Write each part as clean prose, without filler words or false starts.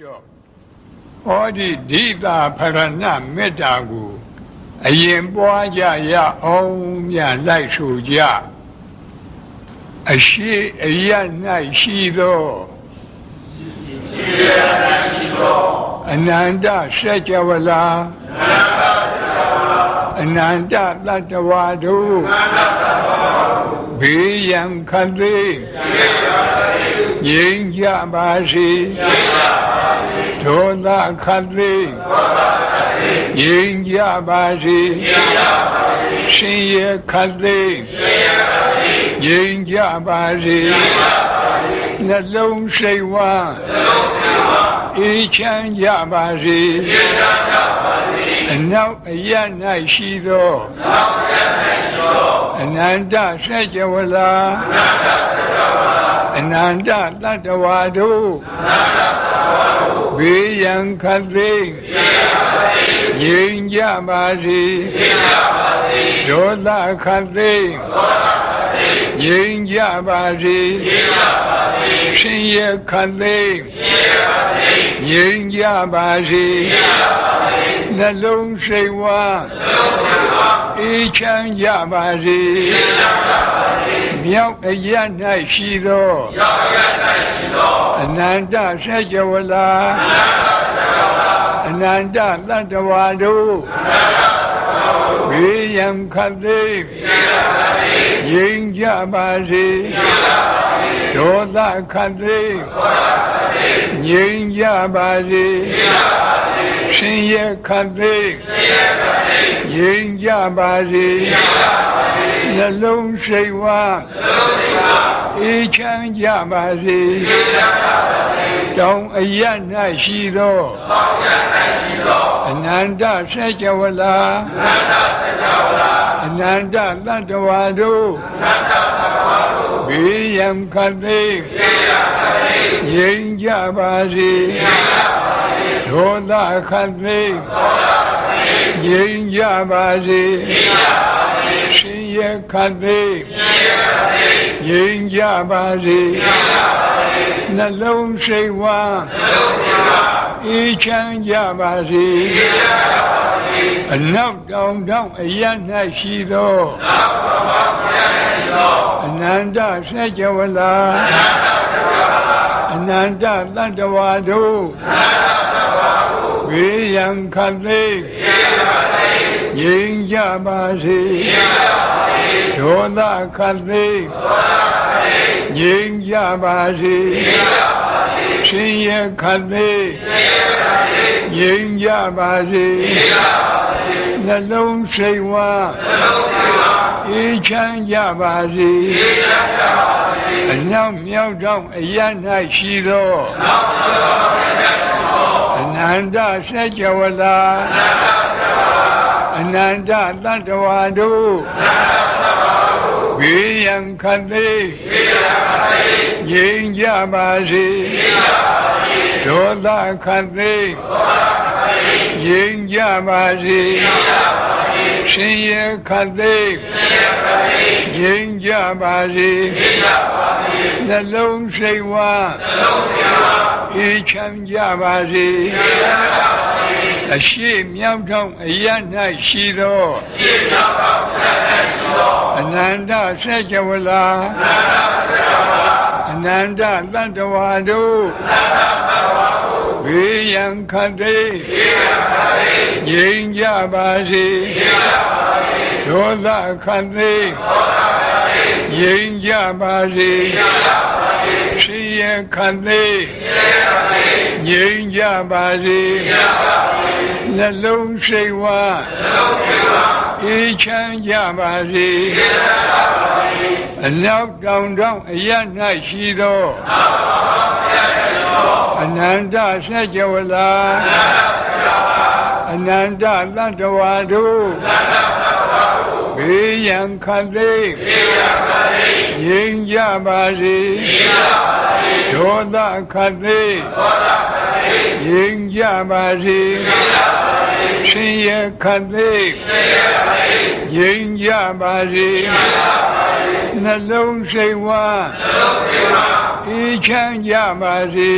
တော့ဟောဒီဒိတာဖရဏမေတ္တာကိုအရင်ပွားကြရအောင်မြတ်လိုက်ဆိုကြအရှိအရ၌ရှိသောအနန္တစัจ java လာအနန္တတတ္တဝါတို့ဘေးရန်ခတ်သိငြိမ်းကြပါစေဒေါသခတ်သိငြိမ်းကြပါစေရှင်ရခတ်သိငြိမ်းကြပါစေနှလုံးစိတ်ဝမ်းအေးချမ်းကြပါစေအနောက်အရ၌ရှိသောအနန္တစัจ java လာအနန္တတတ္တဝါတို့ဘေးရန်ခတ်သိငြိမ်းကြပါစေဒေါသခတ်သိငြိမ်းကြပါစေရှင်ရခတ်သိငြိမ်းကြပါစေနှလုံးစိတ်ဝမ်းအေးချမ်းကြပါစေမြောက်အရ၌ရှိသောအနန္တစัจ java လာအနန္တတတ္တဝါတို့ဘေးရန်ခတ်သိငြိမ်းကြပါစေဒေါသခတ်သိငြိမ်းကြပါစေရှင်ရခတ်သိငြိမ်းကြပါစေနှလုံးစိတ်ဝမ်းအေးချမ်းကြပါစေတောင်အရ၌ရှိသောအနန္တစัจ java လာအနန္တတတ္တဝါတို့ဘေးရန်ခတ်သိငြိမ်းကြပါစေဒေါသခတ်သိငြိမ်းကြပါစေရှင်ရခတ်သိငြိမ်းကြပါစေနှလုံးစိတ်ဝမ်းအေးချမ်းကြပါစေအနောက်တောင်တောင်အရ၌ရှိသောအနန္တစัจ java လာအနန္တတတ္တဝါတို့ဘေးရန်ခတ်သိငြိမ်းကြပါစေဒေါသခတ်သိငြိမ်းကြပါစေရှင်ရခတ်သိငြိမ်းကြပါစေနှလုံးစိတ်ဝမ်းအေးချမ်းကြပါစေအနောက်မြောက်တောင်အရ၌ရှိသောအနန္တစัจ java လာအနန္တတတ္တဝါတို့ဘေးရန်ခတ်သိငြိမ်းကြပါစေဒေါသခတ်သိငြိမ်းကြပါစေရှင်ရခတ်သိငြိမ်းကြပါစေနှလုံးစိတ်ဝမ်းအေးချမ်းကြပါစေအရှိမြောက်ထောင်အရ၌ရှိသောအနန္တစัจ java လာအနန္တတတ္တဝါတို့ဘေးရန်ခတ်သိငြိမ်းကြပါစေဒေါသခတ်သိငြိမ်းကြပါစေရှင်ရခတ်သိငြိမ်းကြပါစေနှလုံးစိတ်ဝမ်းအေးချမ်းကြပါစေအနောက်တောင်တောင်အရ၌ရှိသောအနန္တစัจ java လာအနန္တတတ္တဝါတို့ဘေးရန်ခတ်သိငြိမ်းကြပါစေဒေါသခတ်သိငြိမ်းကြပါစေရှင်ရခတ်သိငြိမ်းကြပါစေ နှလုံးစိတ်ဝမ်းအေးချမ်းကြပါစေ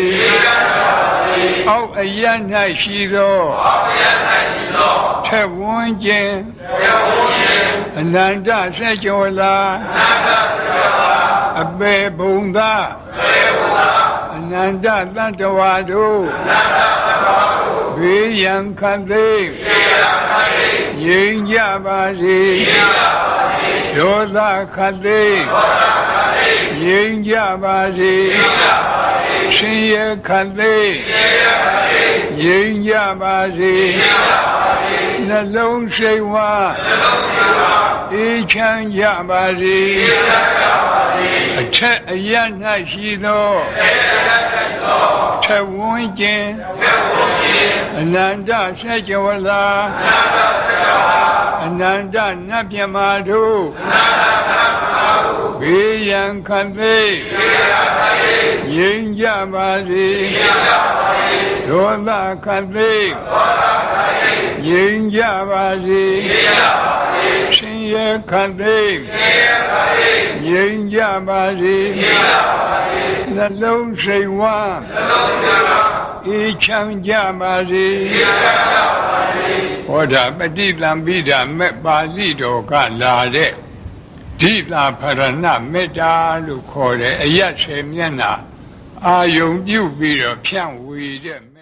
အောက်အရ၌ရှိသောထက်ဝန်းခြင်းအနန္တဆက်ကြောလာအပေဘုံသာအနန္တသတ္တဝါတို့ဘေးရန်ခတ်သိငြိမ်းကြပါစေဒေါသခတ်သိငြိမ်းကြပါစေရှင်ရခတ်သိငြိမ်းကြပါစေနှလုံးစိတ်ဝမ်းအေးချမ်းကြပါစေအထက်အရ၌ရှိသောထက်ဝန်းခြင်းအနန္တဆက်ကြဝဠာအနန္တနတ်မြမာတို့ဘေးရန်ခတ်သိငြိမ်းကြပါစေဒေါသခတ်သိငြိမ်းကြပါစေရှင်ရခတ်သိငြိမ်းကြပါစေနှလုံးစိတ်ဝမ်းအေးချမ်းကြပါစေဟောတာပฏิသင်္ပိဒမဲ့ပါဠိတော်ကလာတဲ့ဓိတာဖရဏမေတ္တာလို့ခေါ်တယ်အယတ်10မျက်နှာအာယုံပြုပြီးတော့ဖြန့်ဝေတဲ့